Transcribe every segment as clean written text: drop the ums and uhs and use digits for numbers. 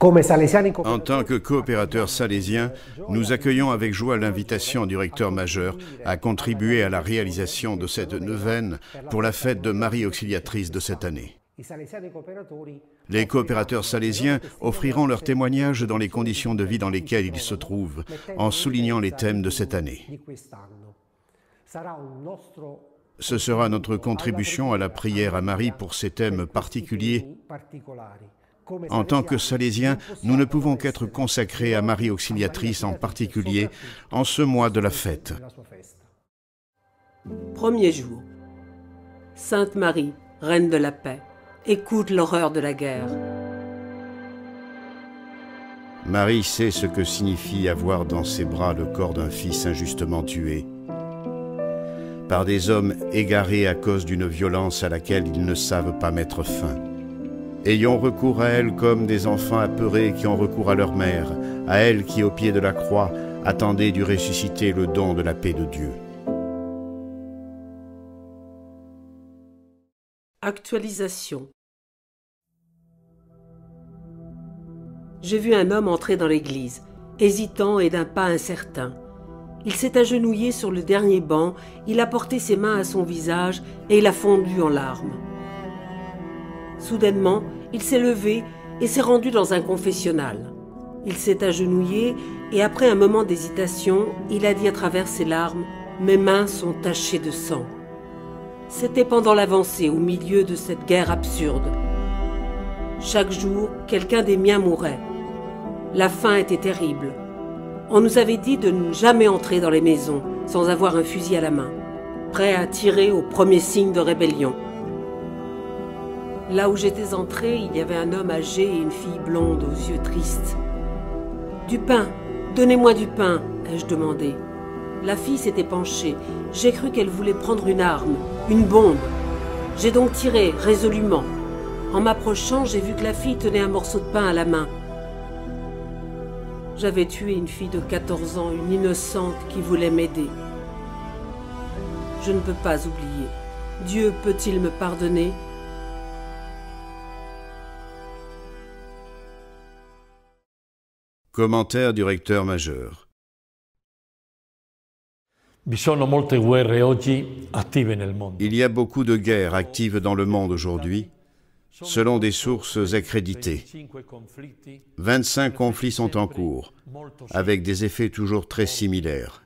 En tant que coopérateurs salésiens, nous accueillons avec joie l'invitation du recteur majeur à contribuer à la réalisation de cette neuvaine pour la fête de Marie Auxiliatrice de cette année. Les coopérateurs salésiens offriront leur témoignage dans les conditions de vie dans lesquelles ils se trouvent, en soulignant les thèmes de cette année. Ce sera notre contribution à la prière à Marie pour ces thèmes particuliers. En tant que Salésiens, nous ne pouvons qu'être consacrés à Marie Auxiliatrice en particulier en ce mois de la fête. Premier jour. Sainte Marie, Reine de la paix, écoute l'horreur de la guerre. Marie sait ce que signifie avoir dans ses bras le corps d'un fils injustement tué par des hommes égarés à cause d'une violence à laquelle ils ne savent pas mettre fin. Ayons recours à elle comme des enfants apeurés qui ont recours à leur mère, à elle qui, au pied de la croix, attendait du ressuscité le don de la paix de Dieu. Actualisation. J'ai vu un homme entrer dans l'église, hésitant et d'un pas incertain. Il s'est agenouillé sur le dernier banc, il a porté ses mains à son visage et il a fondu en larmes. Soudainement, il s'est levé et s'est rendu dans un confessionnal. Il s'est agenouillé et après un moment d'hésitation, il a dit à travers ses larmes « Mes mains sont tachées de sang ». C'était pendant l'avancée, au milieu de cette guerre absurde. Chaque jour, quelqu'un des miens mourait. La faim était terrible. On nous avait dit de ne jamais entrer dans les maisons sans avoir un fusil à la main, prêt à tirer au premier signe de rébellion. Là où j'étais entrée, il y avait un homme âgé et une fille blonde aux yeux tristes. « Du pain, donnez-moi du pain » ai-je demandé. La fille s'était penchée. J'ai cru qu'elle voulait prendre une arme, une bombe. J'ai donc tiré résolument. En m'approchant, j'ai vu que la fille tenait un morceau de pain à la main. J'avais tué une fille de 14 ans, une innocente qui voulait m'aider. Je ne peux pas oublier. Dieu peut-il me pardonner ? Commentaire du recteur majeur. Il y a beaucoup de guerres actives dans le monde aujourd'hui, selon des sources accréditées. 25 conflits sont en cours, avec des effets toujours très similaires.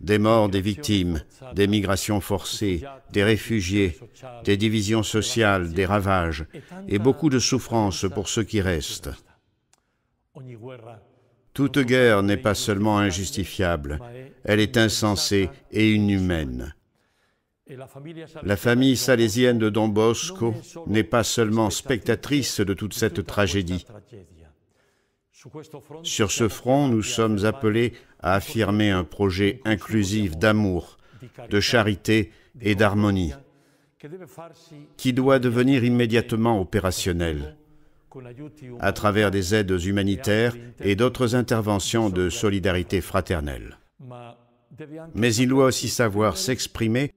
Des morts, des victimes, des migrations forcées, des réfugiés, des divisions sociales, des ravages, et beaucoup de souffrances pour ceux qui restent. Toute guerre n'est pas seulement injustifiable, elle est insensée et inhumaine. La famille salésienne de Don Bosco n'est pas seulement spectatrice de toute cette tragédie. Sur ce front, nous sommes appelés à affirmer un projet inclusif d'amour, de charité et d'harmonie, qui doit devenir immédiatement opérationnel, à travers des aides humanitaires et d'autres interventions de solidarité fraternelle. Mais il doit aussi savoir s'exprimer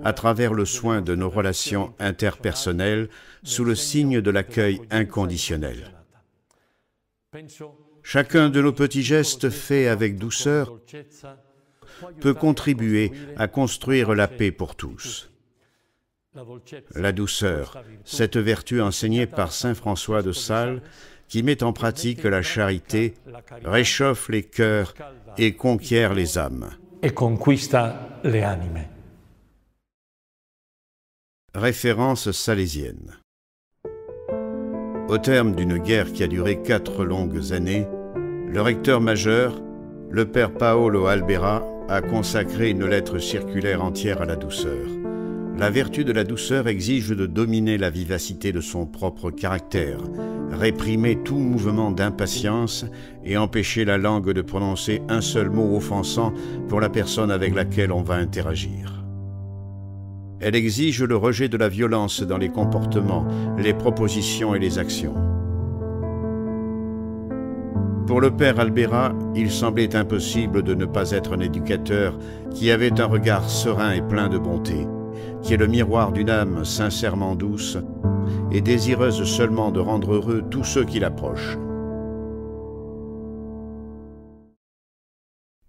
à travers le soin de nos relations interpersonnelles sous le signe de l'accueil inconditionnel. Chacun de nos petits gestes faits avec douceur peut contribuer à construire la paix pour tous. La douceur, cette vertu enseignée par saint François de Sales, qui met en pratique la charité, réchauffe les cœurs et conquiert les âmes. Référence salésienne. Au terme d'une guerre qui a duré 4 longues années, le recteur majeur, le père Paolo Albera, a consacré une lettre circulaire entière à la douceur. La vertu de la douceur exige de dominer la vivacité de son propre caractère, réprimer tout mouvement d'impatience et empêcher la langue de prononcer un seul mot offensant pour la personne avec laquelle on va interagir. Elle exige le rejet de la violence dans les comportements, les propositions et les actions. Pour le père Albera, il semblait impossible de ne pas être un éducateur qui avait un regard serein et plein de bonté, qui est le miroir d'une âme sincèrement douce et désireuse seulement de rendre heureux tous ceux qui l'approchent.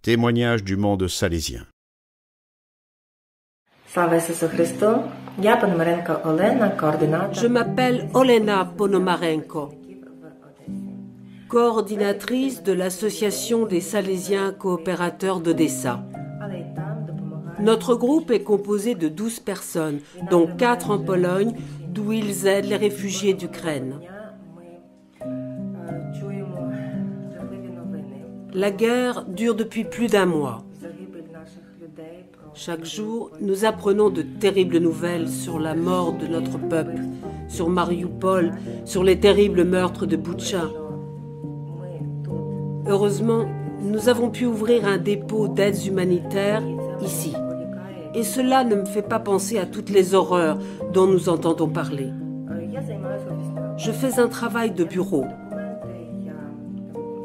Témoignage du monde salésien. Je m'appelle Olena Ponomarenko, coordinatrice de l'Association des Salésiens coopérateurs d'Odessa. Notre groupe est composé de 12 personnes, dont 4 en Pologne, d'où ils aident les réfugiés d'Ukraine. La guerre dure depuis plus d'1 mois. Chaque jour, nous apprenons de terribles nouvelles sur la mort de notre peuple, sur Mariupol, sur les terribles meurtres de Boutcha. Heureusement, nous avons pu ouvrir un dépôt d'aides humanitaires ici. Et cela ne me fait pas penser à toutes les horreurs dont nous entendons parler. Je fais un travail de bureau.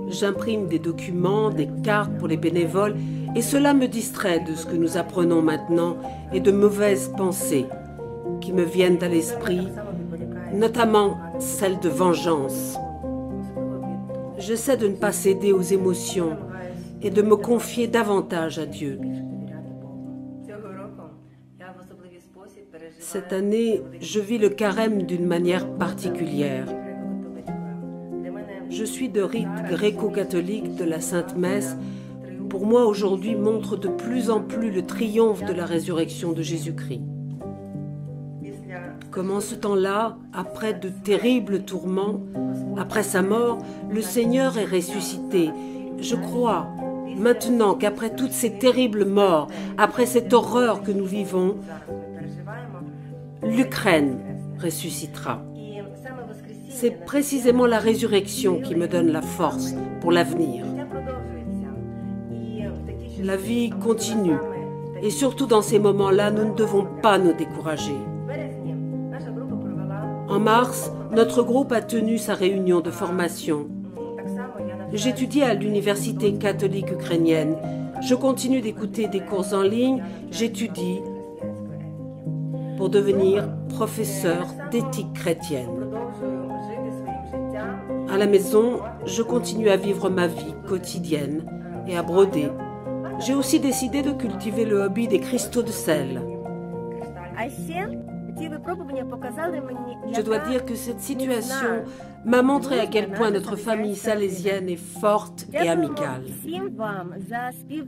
J'imprime des documents, des cartes pour les bénévoles, et cela me distrait de ce que nous apprenons maintenant et de mauvaises pensées qui me viennent à l'esprit, notamment celles de vengeance. J'essaie de ne pas céder aux émotions et de me confier davantage à Dieu. Cette année, je vis le carême d'une manière particulière. Je suis de rite gréco-catholique de la Sainte Messe. Pour moi, aujourd'hui, montre de plus en plus le triomphe de la résurrection de Jésus-Christ. Comme en ce temps-là, après de terribles tourments, après sa mort, le Seigneur est ressuscité. Je crois maintenant qu'après toutes ces terribles morts, après cette horreur que nous vivons, l'Ukraine ressuscitera. C'est précisément la résurrection qui me donne la force pour l'avenir. La vie continue et surtout dans ces moments-là, nous ne devons pas nous décourager. En mars, notre groupe a tenu sa réunion de formation. J'étudie à l'université catholique ukrainienne. Je continue d'écouter des cours en ligne. J'étudie pour devenir professeur d'éthique chrétienne. À la maison, je continue à vivre ma vie quotidienne et à broder. J'ai aussi décidé de cultiver le hobby des cristaux de sel. Je dois dire que cette situation m'a montré à quel point notre famille salésienne est forte et amicale.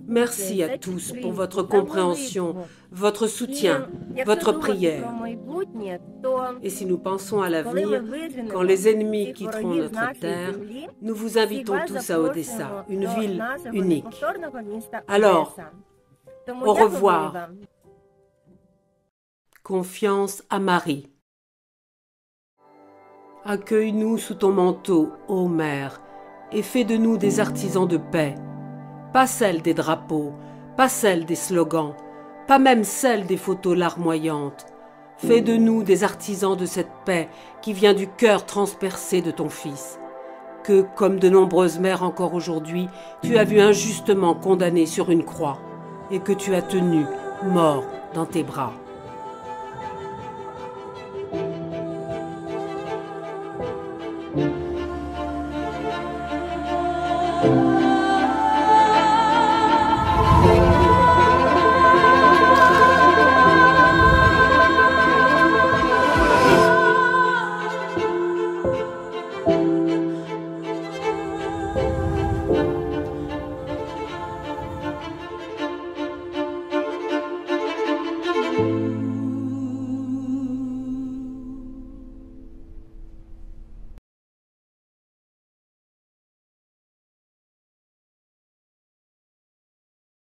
Merci à tous pour votre compréhension, votre soutien, votre prière. Et si nous pensons à l'avenir, quand les ennemis quitteront notre terre, nous vous invitons tous à Odessa, une ville unique. Alors, au revoir. Confiance à Marie. Accueille-nous sous ton manteau, ô Mère, et fais de nous des artisans de paix. Pas celle des drapeaux, pas celle des slogans, pas même celle des photos larmoyantes. Fais de nous des artisans de cette paix qui vient du cœur transpercé de ton Fils, que, comme de nombreuses mères encore aujourd'hui, tu as vu injustement condamné sur une croix, et que tu as tenu, mort, dans tes bras.